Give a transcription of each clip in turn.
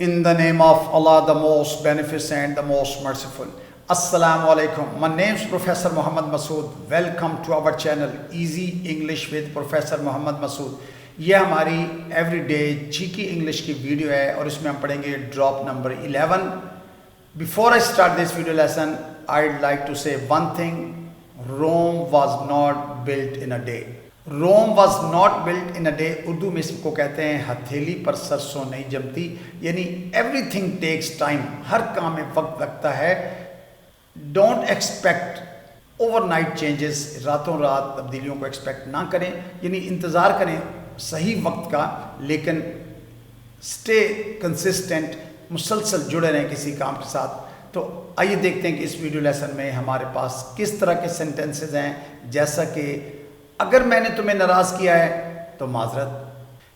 In the name of Allah, the most beneficent, the most merciful. Assalamu alaikum. My name is Professor Muhammad Masood. Welcome to our channel Easy English with Professor Muhammad Masood. ये हमारी everyday cheeky English की video है और इसमें हम पढ़ेंगे drop number 11. Before I start this video lesson, I'd like to say one thing. Rome was not built in a day. Rome was not built in a day. Urdu में इसको कहते हैं हथेली पर सरसों नहीं जमती, यानी everything takes time. हर काम में वक्त लगता है. Don't expect overnight changes. रातों रात तब्दीलियों को एक्सपेक्ट ना करें, यानी इंतज़ार करें सही वक्त का, लेकिन स्टे कंसिस्टेंट, मुसलसल जुड़े रहें किसी काम के साथ. तो आइए देखते हैं कि इस वीडियो लेसन में हमारे पास किस तरह के सेंटेंसेस हैं. जैसा कि अगर मैंने तुम्हें नाराज़ किया है तो माजरत,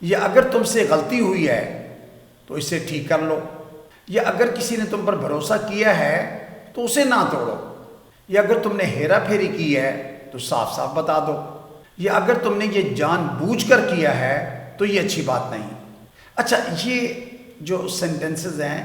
या अगर तुमसे गलती हुई है तो इसे ठीक कर लो, या अगर किसी ने तुम पर भरोसा किया है तो उसे ना तोड़ो, या अगर तुमने हेरा फेरी की है तो साफ साफ बता दो, या अगर तुमने ये जानबूझकर किया है तो ये अच्छी बात नहीं. अच्छा, ये जो सेंटेंसेस हैं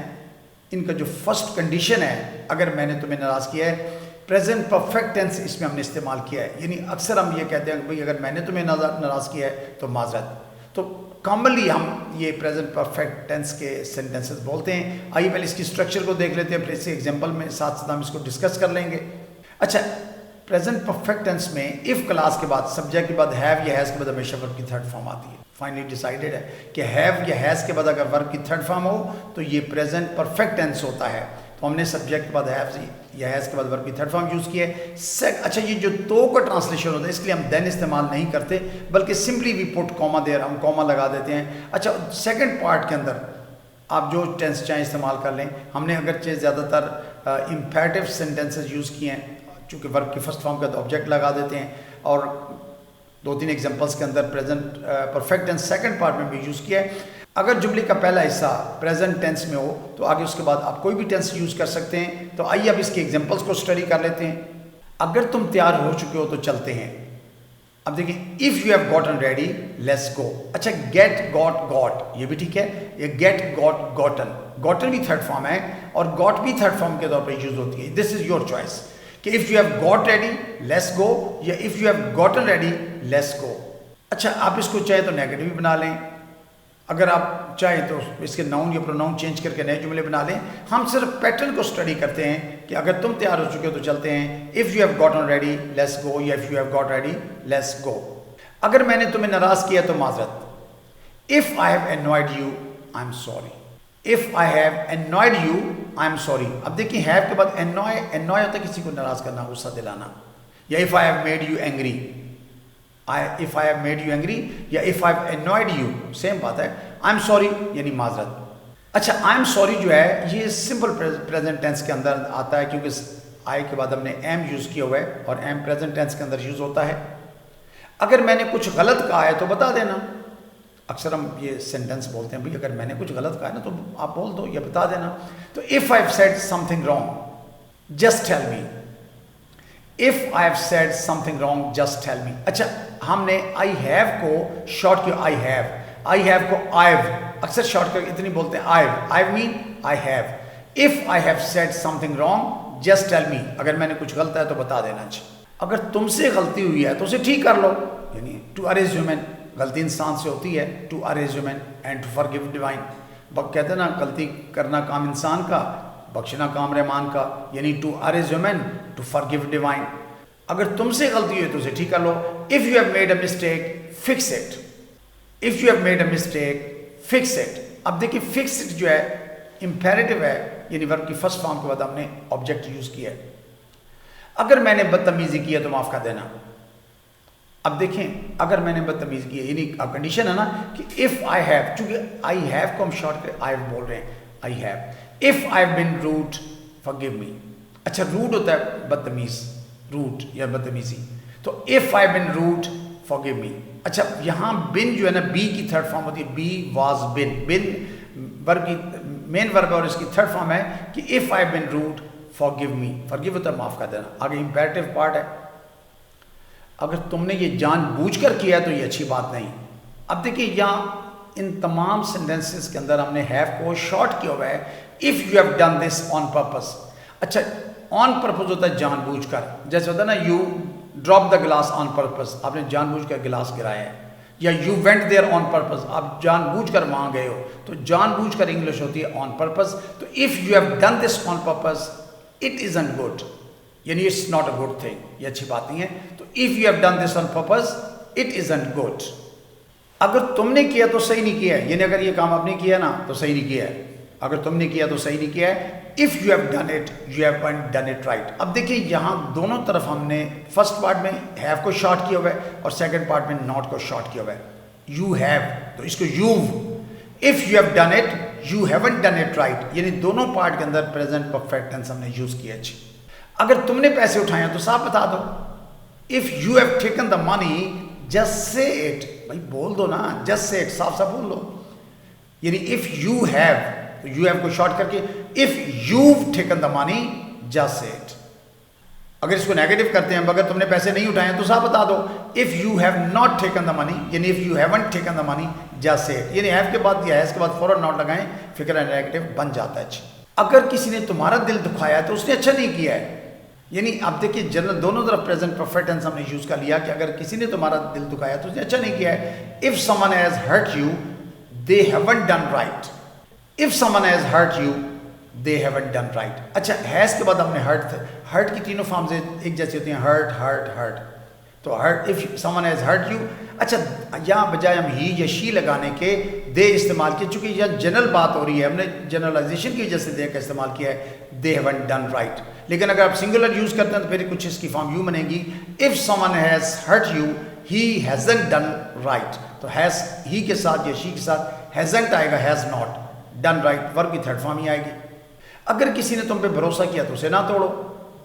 इनका जो फर्स्ट कंडीशन है, अगर मैंने तुम्हें नाराज़ किया है, प्रेजेंट परफेक्ट टेंस इसमें हमने इस्तेमाल किया है. यानी अक्सर हम ये कहते हैं कि भाई अगर मैंने तुम्हें नाराज़ किया है तो माजरत. तो कॉमनली हम ये प्रेजेंट परफेक्ट टेंस के सेंटेंसेस बोलते हैं. आइए पहले इसकी स्ट्रक्चर को देख लेते हैं, फिर इसी एग्जांपल में साथ साथ हम इसको डिस्कस कर लेंगे. अच्छा, प्रेजेंट परफेक्ट टेंस में इफ़ क्लास के बाद, सब्जेक्ट के बाद हैव या हैज़ के बाद हमेशा वर्ब की थर्ड फॉर्म आती है. फाइनली डिसाइडेड है कि हैव या हैज़ के बाद अगर वर्ब की थर्ड फॉर्म हो तो ये प्रेजेंट परफेक्ट टेंस होता है. तो हमने सब्जेक्ट के बाद हैव या हैज़ के बाद वर्ब की थर्ड फॉर्म यूज़ की है. अच्छा, ये जो तो का ट्रांसलेशन होता है इसलिए हम देन इस्तेमाल नहीं करते, बल्कि simply we put comma there, हम कॉमा लगा देते हैं. अच्छा, सेकंड पार्ट के अंदर आप जो टेंस चाहें इस्तेमाल कर लें. हमने अगरचे ज़्यादातर इम्पेरेटिव सेंटेंसेस यूज़ किए हैं, चूँकि वर्ब की फर्स्ट फॉर्म का ऑब्जेक्ट लगा देते हैं, और दो तीन एग्जांपल्स के अंदर present perfect tense second part में भी यूज़ किया है. अगर जुमले का पहला हिस्सा प्रेजेंट टेंस में हो तो आगे उसके बाद आप कोई भी टेंस यूज़ कर सकते हैं. तो आइए अब इसके एग्जांपल्स को स्टडी कर लेते हैं. अगर तुम तैयार हो चुके हो तो चलते हैं. अब देखिए, if you have gotten ready let's go. अच्छा, गेट गॉट गॉट ये भी ठीक है, ये गेट गॉट गॉटन, गॉटन भी थर्ड फॉर्म है और गॉट भी थर्ड फॉर्म के तौर पर यूज़ होती है. दिस इज़ योर चॉइस कि if you have got ready let's go या if you have gotten ready let's go. अच्छा, आप इसको चाहे तो नेगेटिव भी बना लें, अगर आप चाहें तो इसके नाउन या प्रोनाउन चेंज करके नए जुमले बना लें. हम सिर्फ पैटर्न को स्टडी करते हैं कि अगर तुम तैयार हो चुके हो तो चलते हैं. If you have gotten ready let's go या if you have got ready let's go. अगर मैंने तुम्हें नाराज़ किया तो माजरत. If I have annoyed you I am sorry. If I have annoyed you I am sorry. अब देखिए, हैव के बाद एनॉय होता है किसी को नाराज़ करना, गुस्सा दिलाना. या if I have made you angry, if I have made you angry या if I have annoyed you, same बात है. आई एम सॉरी यानी माजरत. अच्छा, आई एम सॉरी जो है ये सिंपल प्रेजेंट टेंस के अंदर आता है, क्योंकि आई के बाद हमने एम यूज़ किया हुआ है और एम प्रेजेंट टेंस के अंदर यूज़ होता है. अगर मैंने कुछ गलत कहा है तो बता देना. अक्सर हम ये सेंटेंस बोलते हैं भाई अगर मैंने कुछ गलत कहा है ना तो आप बोल दो या बता देना. तो if I have said something wrong just tell me. If I have said something wrong just tell me. अच्छा, हमने आई हैव को शॉर्ट किया, आई हैव को आई अक्सर शॉर्ट करके इतनी बोलते हैं I mean I have. If I have said something wrong just tell me, अगर मैंने कुछ गलत है तो बता देना. अगर तुमसे गलती हुई है तो उसे ठीक कर लो, यानी टू अरेज ह्यूमन, गलती इंसान से होती है, to err is human and to forgive divine. कहते हैं ना, गलती करना काम इंसान का, बख्शना काम रहमान का, यानी to err is human to forgive divine. अगर तुमसे गलती हुई तो उसे ठीक कर लो. If you have made a mistake fix it. If you have made a mistake fix it. अब देखिए, फिक्स इट जो है इंपेरेटिव है, यानी वर्ब की फर्स्ट फॉर्म के बाद हमने ऑब्जेक्ट यूज़ किया है. अगर मैंने बदतमीजी की है तो माफ़ कर देना. अब देखें, अगर मैंने बदतमीजी की है, यानी कंडीशन है ना कि इफ़ आई हैव, चूँकि आई हैव को हम शॉर्ट कर आई बोल रहे हैं, I have. If I have been rude forgive me. अच्छा, रूड होता है बदतमीज, रूड या बदतमीजी. तो if I have been rude forgive me. अच्छा, यहाँ बिन जो है ना, बी की थर्ड फॉर्म होती है, be was been. Been verb की मेन वर्ब है और इसकी थर्ड फॉर्म है कि if I have been rude forgive me. Forgive होता है माफ़ कर देना. आगे इंपेरेटिव पार्ट है, अगर तुमने ये जानबूझकर किया है तो ये अच्छी बात नहीं. अब देखिए, यहाँ इन तमाम सेंटेंसेस के अंदर हमने हैव को शॉर्ट किया हुआ है, if you have done this on purpose. अच्छा, ऑन पर्पस होता है जानबूझकर, जैसे होता है ना you drop the glass on purpose, आपने जानबूझकर गिलास गिराया है, या you went there on purpose, आप जानबूझकर वहाँ गए हो, तो जानबूझकर इंग्लिश होती है ऑन पर्पस। तो if you have done this on purpose it isn't good, यानी it's not a good thing, ये अच्छी बात नहीं है। तो if you have done this on purpose it isn't good, अगर तुमने किया तो सही नहीं किया है, यानी अगर ये काम आपने किया ना तो सही नहीं किया है, अगर तुमने किया तो सही नहीं किया है। If you have done it you have done it right. अब देखिए यहाँ दोनों तरफ हमने फर्स्ट पार्ट में हैव को शॉर्ट किया हुआ है और सेकंड पार्ट में नॉट को शॉर्ट किया हुआ है। यू हैव, तो इसको you've, if you have done it you haven't done it right, यानी दोनों पार्ट के अंदर प्रेजेंट परफेक्ट टेंस हमने यूज किया। अच्छी, अगर तुमने पैसे उठाए तो साफ बता दो, if you have taken the money just say it, भाई बोल दो ना, जस्ट से इट, साफ साफ बोल लो। यानी इफ यू हैव, तो यू हैव को शॉर्ट करके if you've taken the money just say it। अगर इसको नेगेटिव करते हैं, अगर तुमने पैसे नहीं उठाए तो साफ बता दो, if you have not taken the money, यानी if you haven't taken the money just say it, यानी हैव के बाद या हैज के बाद फौरन नॉट लगाएं, फिक्र नेगेटिव बन जाता है। अगर किसी ने तुम्हारा दिल दुखाया तो उसने अच्छा नहीं किया है, यानी आप देखिए जनरल दोनों तरफ प्रेजेंट परफेक्ट टेंस हमने यूज कर लिया कि अगर किसी ने तुम्हारा दिल दुखाया तो उसने अच्छा नहीं किया है। If someone has hurt you they haven't done right, if someone has hurt you they haven't done right. अच्छा, हैज के बाद हमने हर्ट की तीनों फॉर्म्स एक जैसी होती हैं, हर्ट हर्ट हर्ट, तो hurt if someone has hurt you. अच्छा, यहाँ बजाय हम ही या शी लगाने के दे इस्तेमाल किए, चूंकि यह जनरल बात हो रही है, हमने जनरलाइजेशन की वजह से दे का इस्तेमाल किया है, दे हैवंट डन राइट। लेकिन अगर आप सिंगुलर यूज करते हैं तो फिर कुछ इसकी फॉर्म यूं बनेगी, if someone has hurt you he hasn't done right, तो हैज ही के साथ या शी के साथ हैजंट आएगा, has not, done right verb की थर्ड फॉर्म ही आएगी। अगर किसी ने तुम पे भरोसा किया तो उसे ना तोड़ो,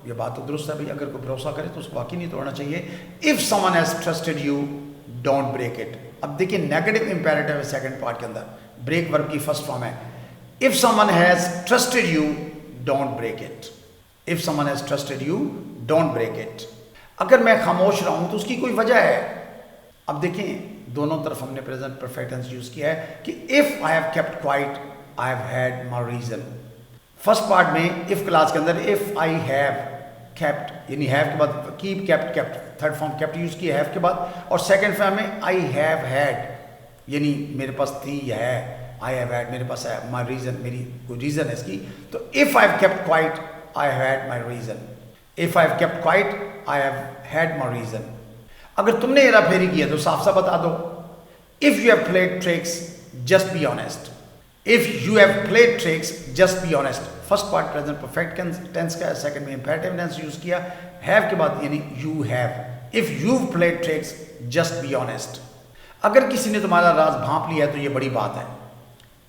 ये बात तो दुरुस्त है भाई, अगर कोई भरोसा करे तो उसको वाकई नहीं तोड़ना चाहिए। If someone has trusted you don't break it. अब देखिए नेगेटिव इंपेरेटिव है सेकंड पार्ट के अंदर, ब्रेक वर्ब की फर्स्ट फॉर्म है। If someone has trusted you don't break it, if someone has trusted you don't break it. अगर मैं खामोश रहा हूं तो उसकी कोई वजह है। अब देखें दोनों तरफ हमने प्रेजेंट परफेक्ट टेंस यूज किया है कि if I have kept quiet I have had my reason. First part में इफ क्लास के अंदर इफ आई हैव केप्ट, यानी हैव के बाद keep kept kept, third form kept use किया हैव के बाद, और सेकंड फॉर्म में आई हैव हैड, यानी मेरे पास थी या है, आई हैव हैड मेरे पास है, माय रीजन मेरी कोई रीजन है इसकी। तो if I have kept quiet I have had my reason, if I have kept quiet I have had my reason. अगर तुमने हेरा फेरी किया तो साफ साफ बता दो, if you have played tricks just be honest, if you have played tricks just be honest. First part present perfect tense का है, सेकंड में इंपेरेटिव टेंस यूज किया हैव के बाद, यानी you have. If you played tricks just be honest. अगर किसी ने तुम्हारा राज भांप लिया है तो ये बड़ी बात है।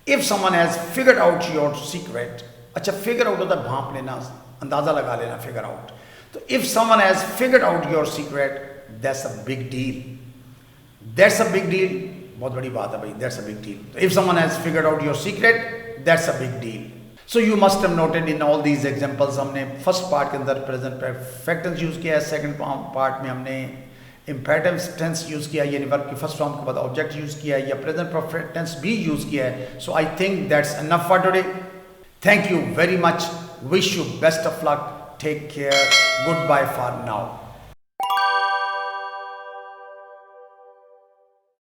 If someone has figured out your secret. अच्छा, फिगर आउट होता है भांप लेना, अंदाजा लगा लेना, फिगर आउट। तो if someone has figured out your secret that's a big deal, that's a big deal, बहुत बड़ी बात है भाई, दैट्स अ बिग डील। तो if someone has figured out your secret that's a big deal. So you must have noted in all these examples, हमने first part के अंदर present perfect tense use किया है, सेकंड पार्ट में हमने imperative tense use किया, यानी verb की फर्स्ट फॉर्म के बाद ऑब्जेक्ट यूज किया है, या प्रेजेंट परफेक्ट टेंस भी यूज किया है। So I think that's enough for today. Thank you very much. Wish you best of luck. Take care. Goodbye for now.